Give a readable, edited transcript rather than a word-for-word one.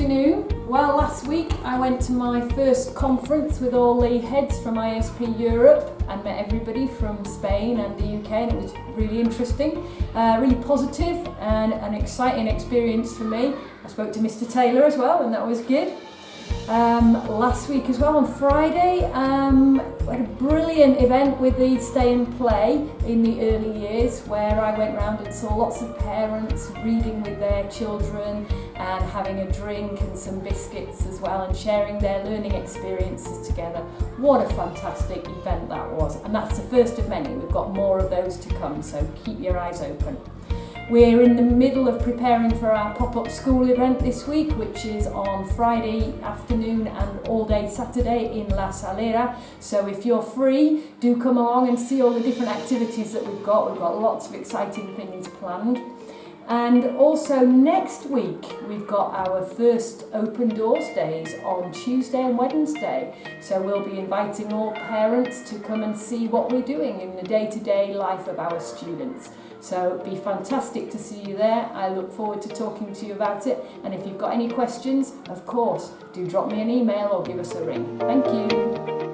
afternoon. Well, last week I went to my first conference with all the heads from ISP Europe and met everybody from Spain and the UK, and it was really interesting, really positive and an exciting experience for me. I spoke to Mr. Taylor as well, and that was good. Last week as well, on Friday, we had a brilliant event with the Stay and Play in the early years, where I went round and saw lots of parents reading with their children and having a drink and some biscuits as well, and sharing their learning experiences together. What a fantastic event that was, and that's the first of many. We've got more of those to come, so keep your eyes open. We're in the middle of preparing for our pop-up school event this week, which is on Friday afternoon and all day Saturday in La Salera. So if you're free, do come along and see all the different activities that we've got. We've got lots of exciting things planned. And also next week, we've got our first Open Doors Days on Tuesday and Wednesday. So we'll be inviting all parents to come and see what we're doing in the day-to-day life of our students. So it'd be fantastic to see you there. I look forward to talking to you about it. And if you've got any questions, of course, do drop me an email or give us a ring. Thank you.